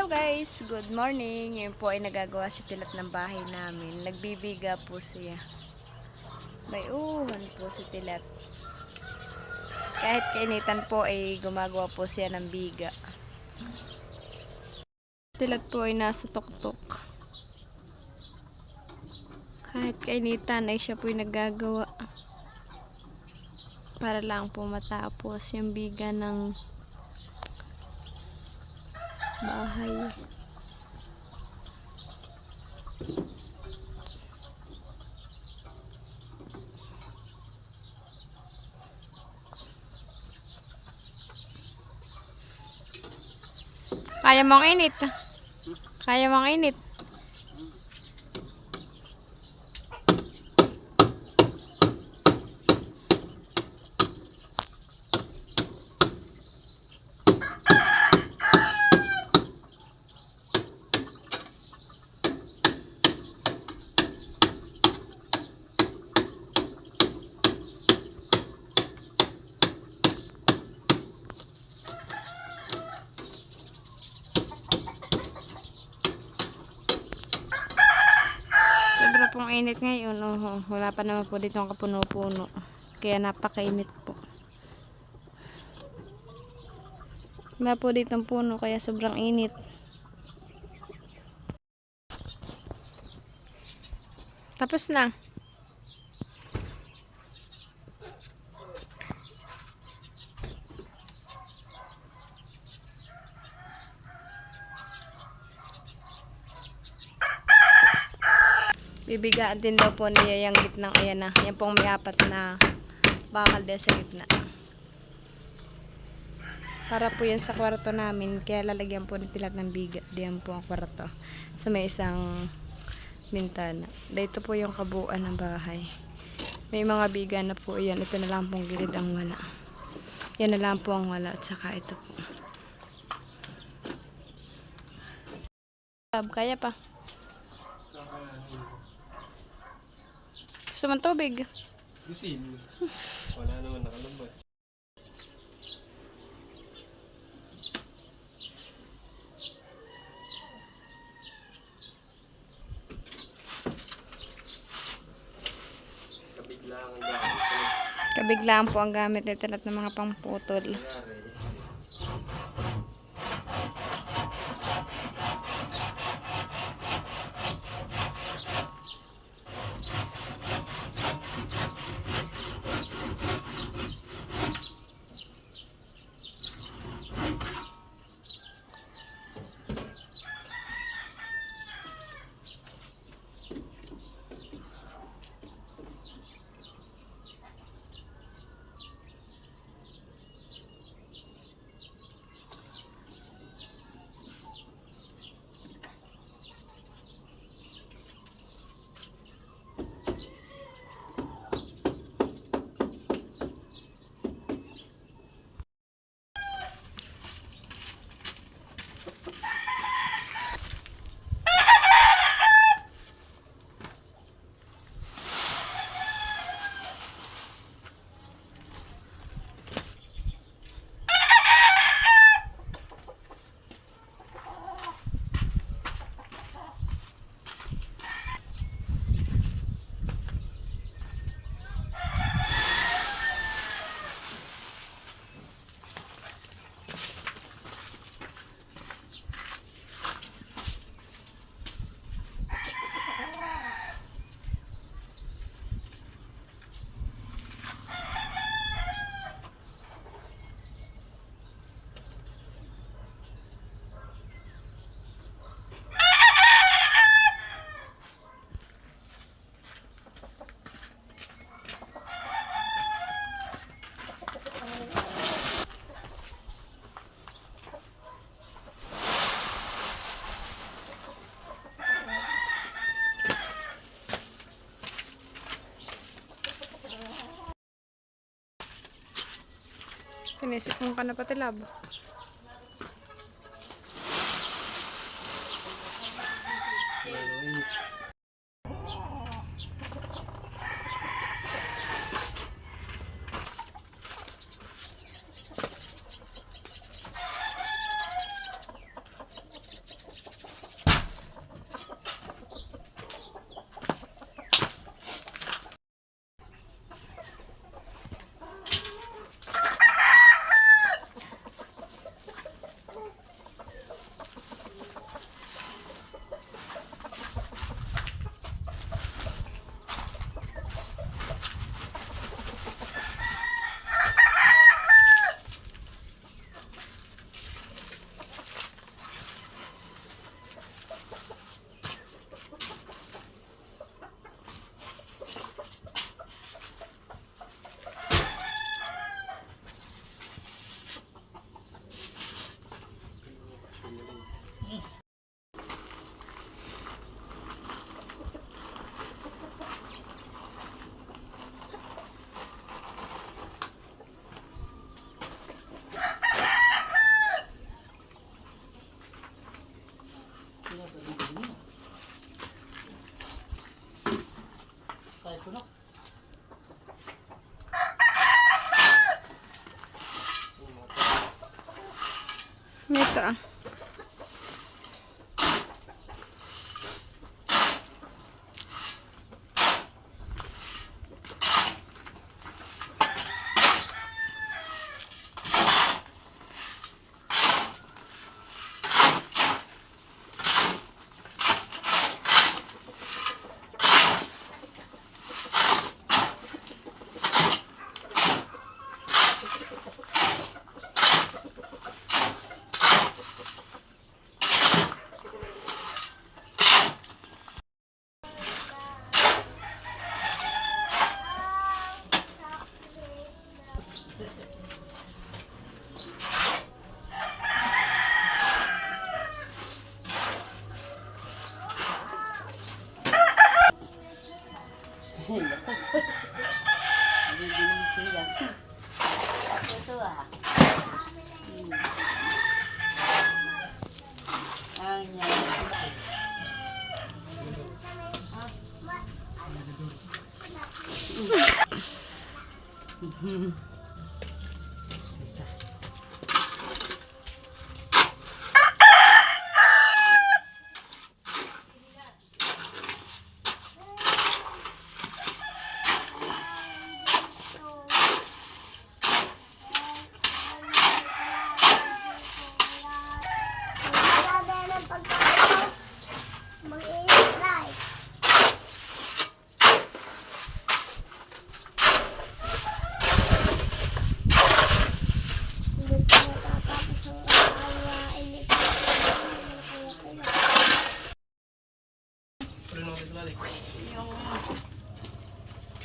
Hello guys, good morning. Ngayon po ay nagagawa si Tilat ng bahay namin. Nagbibiga po siya. May uhan po si Tilat. Kahit kainitan po ay gumagawa po siya ng biga. Tilat po ay nasa tuktok. Kahit kainitan ay siya po ay nagagawa. Para lang po matapos yung biga ng bahay. Kaya mong init. Kaya mong init. Sobra pong init ngayon. Wala pa naman po dito ang kapuno-puno. Kaya napakainit po. Wala po dito ang puno kaya sobrang init. Tapos na. Bibigaan din daw po niya yung gitnang ayan na. Yan pong may apat na bakal din sa gitna. Para po yan sa kwarto namin. Kaya lalagyan po ni Tilat ng biga. Diyan po ang kwarto. Sa may isang bintana. Dito po yung kabuuan ng bahay. May mga biga na po yan. Ito na lang pong gilid ang wala. Yan na lang po ang wala. At saka ito po. Kaya pa. Gusto man tubig. Gusin. Wala naman nakalabas. Kabiglaan ang gamit. Kabiglaan po ang gamit ni Tilat ng mga pangputol. Sinisip mo ka na pati labo. Ito ah. Ito ah. Ang yan. Ano na ako balik?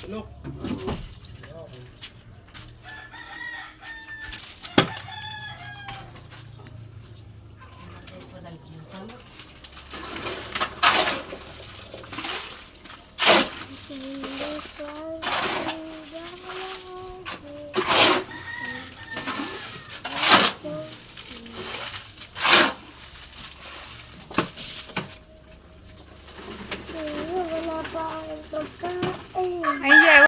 Ano? Wala pa akong pagkain. Ay, yeah.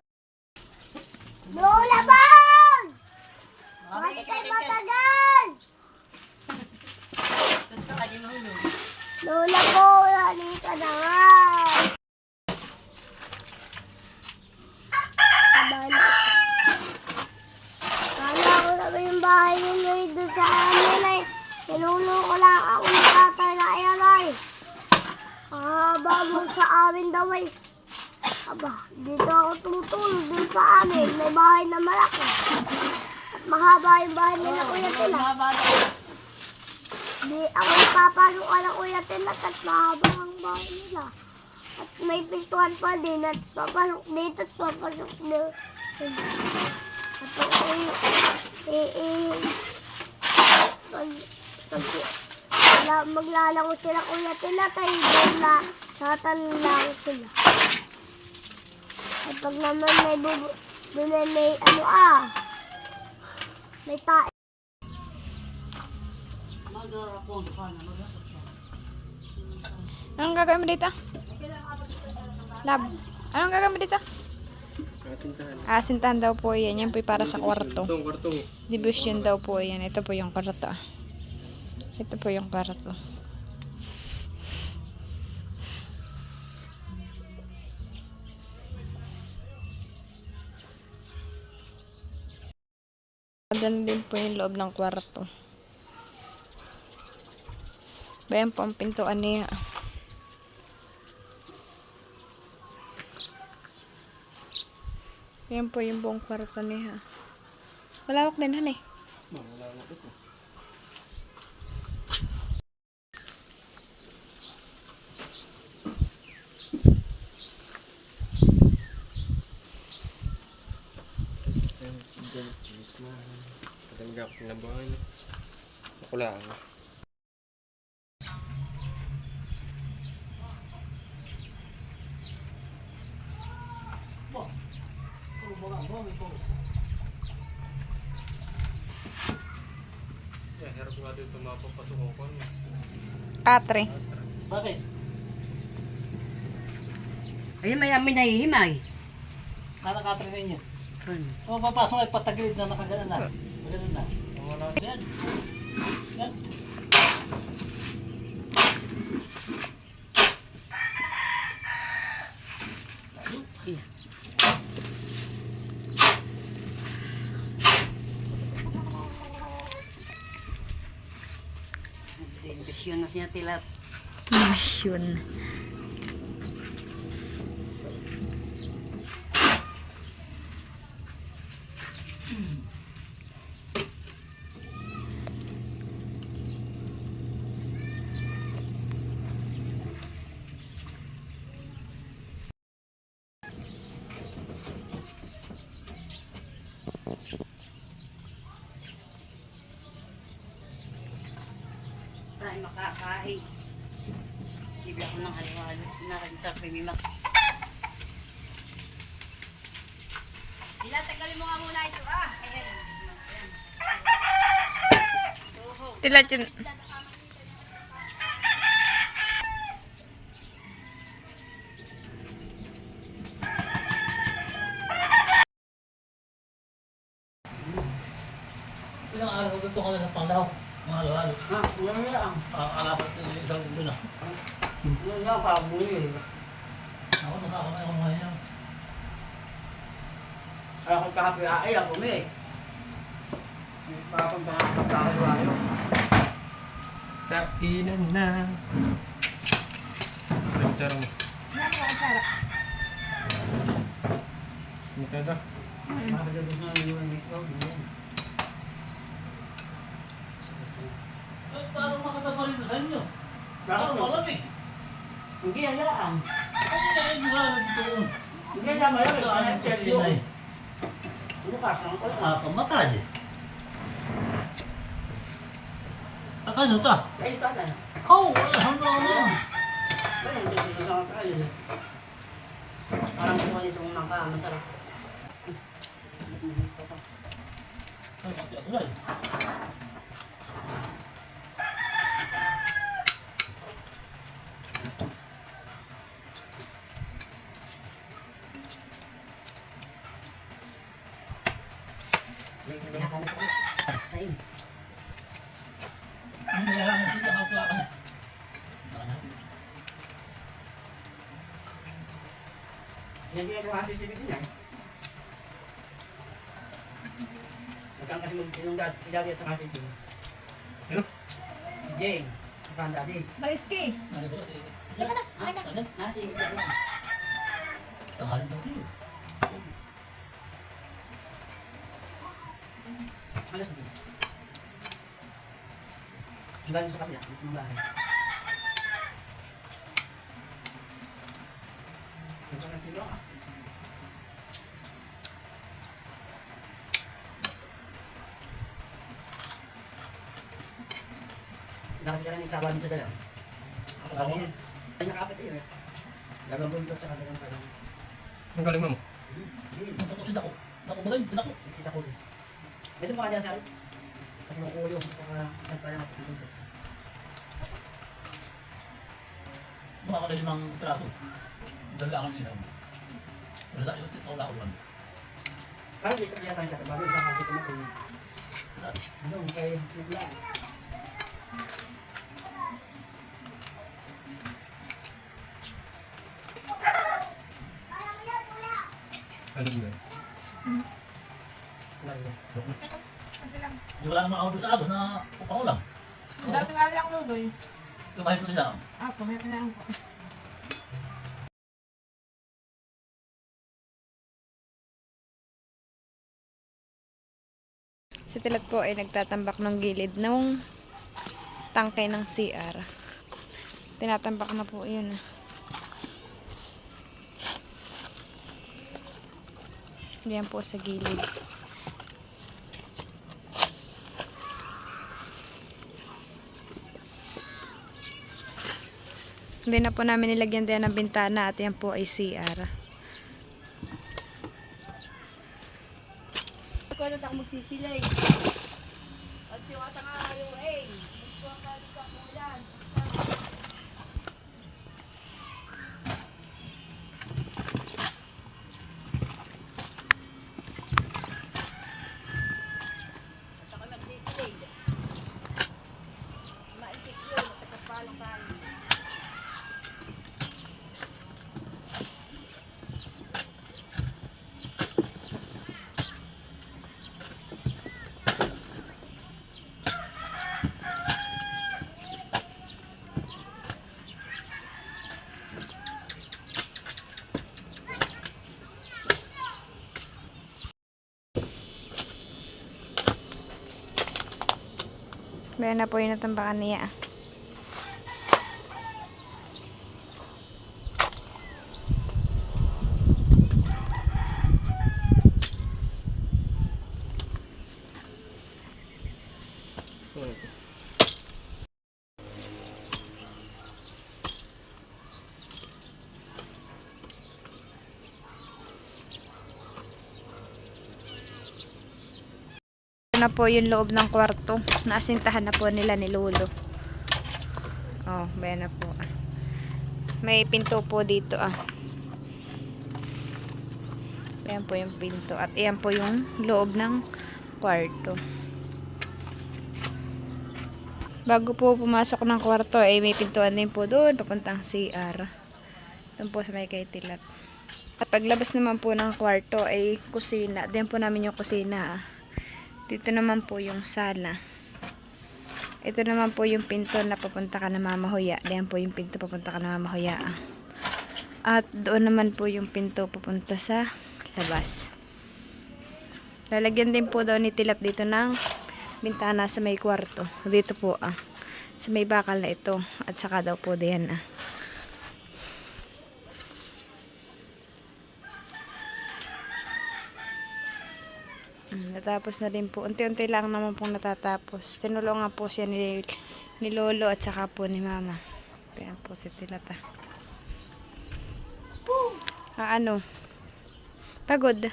Lola Bang! Bakit kayo matagal? Lola ko, halika na nga. Abala. Kala ko na ba yung bahay ninyo doon sa amin ay tinulong ko lang ako ng tatay na ayan ay. Bago sa amin daw ay. Aba, dito ako tumutulog dun sa amin. May bahay na malaki. At mahaba yung bahay nila Kuya Tila. Di ako ipapaluan ng Kuya Tila at mahaba ang bahay nila. At may pintuan pa din at papasok dito at papasok dito. At ako maglalango sila Kuya Tila tayo doon na tatanlang sila. At pag naman may doon ay may may tae. Anong gagawin mo dito? Lab. Anong gagawin mo dito? Kasintahan. Sintahan daw po yan. Yan po para sa kwarto. Itong kwarto. Division daw po yan. Ito po yung kwarto. Ito po yung kwarto. Ganun din po yung loob ng kwarto. Bayan po ang pintuan niya. Yan po yung buong kwarto niya. Malawak din, han eh. Wala mo ito. Katanggap ko na ba? Ako lang. may pause. Yeah, hirap nga dito mapapasok ko ko. Patre. Bakit? Ayun, may amin na ihimay. Nakakatrin ninyo. Kung papasok ay patagilid na nakagana na. Magano'n na. Yan. Yan. Imbisyon na siya tilat. Mission. Tayo makakain. Bibili ako ng halo-halo. Nakain sa pimimak. Tagalin mo nga muna ito Ayan. Tilat yun. Ilang araw ko ito ka na ng panglaw. Mga halo-halo. Ngayon lang. Alapat isang linggo na. Ngayon lang, pabuli. Ako, nakakamay ako ngayon. Ako kahapi ay ako may. Parang pagkakatawa Kainan na. Picture mo. Smita ka. Parang makatapa rin sa inyo. Parang malamig. Hindi yan lang. Ay, malamig ito. Hindi yan malamig. Ano ka? Nakakamatay. Ano ito? Ay, ito na. Oo, alhamdulillah. Parang gusto ko nitong nangka, masarap. Ayun. Hindi lang sila ako ka. Yan din ako kasi si Bidin Magkang kasi si Daddy at saka si Jim. Ano? Si Jane. Saka ang Daddy. Baliski. Ano ba si... Nasi Daddy. Tahan daw siya. Alas mo. Galing sa kanya, ng bahay. Ito na sila Nakasi ka lang yung sabahan sa dalang. Ako niya. Ay, nakapit yun eh. Lagang buntot sa kanilang parang. Ang galing mo. Buntot si Dako. Dako ba yun? Dako. Si Dako. Beso mo ka dyan sa akin. Kasi makulo. Saka nagpalang ako sa buntot. Mga ka limang traso. Dala akong ilaw. Wala yun sa wala ko lang. Parang dito kaya tayo katabago. Isang kasi ko na kung... Ano, kay Sigla. Alam na. Di wala namang ako doon sa abos na upang ulam. Dami nga lang luloy. Lumahit ko nila. May pinaan ko. Si Tilat po ay nagtatambak ng gilid ng tangke ng CR. Tinatambak na po yun. Diyan po sa gilid. Hindi na po namin nilagyan din ng bintana at yan po ay CR. naman at ako magsisilay. At yung atang ayaw eh. Gusto ang balik ako ulan. At ako magsisilay. Maikip yun at kapalong kayo. Bayan na po yung natambakan niya. Hmm. Na po yung loob ng kwarto. Naasintahan na po nila ni Lolo. Oh, bayan na po. May pinto po dito Ayan po yung pinto. At ayan po yung loob ng kwarto. Bago po pumasok ng kwarto, ay may pintuan din po doon papuntang CR. Doon po sa may kay Tilat. At paglabas naman po ng kwarto ay kusina. Diyan po namin yung kusina. Dito naman po yung sala. Ito naman po yung pinto na papunta ka na Mama Hoya. Diyan po yung pinto papunta ka na Mama Hoya. At doon naman po yung pinto papunta sa labas. Lalagyan din po daw ni Tilat dito ng bintana sa may kwarto. Dito po sa may bakal na ito. At saka daw po diyan Natapos na din po. Unti-unti lang naman pong natatapos. Tinulungan po siya ni Lolo at saka po ni Mama. Kaya po si Tilata. Ano? Pagod.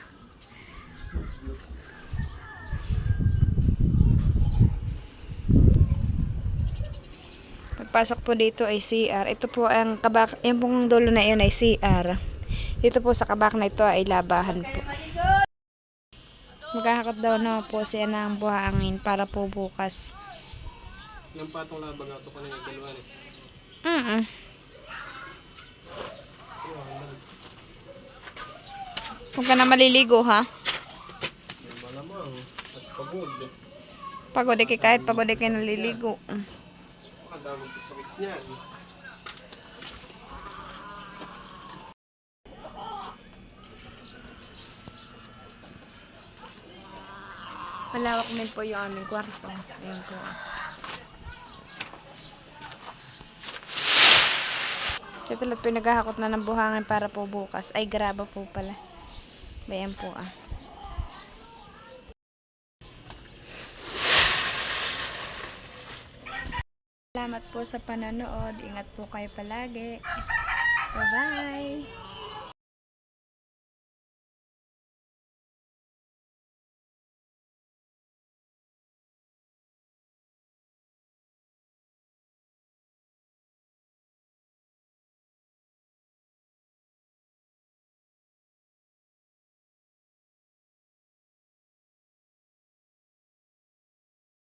Pagpasok po dito ay CR. Ito po ang kabak. Yung pong dulo na yun ay CR. Dito po sa kabak na ito ay labahan po. Magkakakot daw na po siya ng buhangin para po bukas. Yung patong labang ato ko na yung dalawa eh. Huwag ka na maliligo ha. Yung malamang at pagod. Pagod eh kahit pagod eh kayo naliligo. Makadamag sa sakit niyan. Malawak din po yung aming kwarto. Ayan po. Siya talagang pinaghahakot na ng buhangin para po bukas. Ay, graba po pala. Ayan po Salamat po sa panonood. Ingat po kayo palagi. Bye-bye!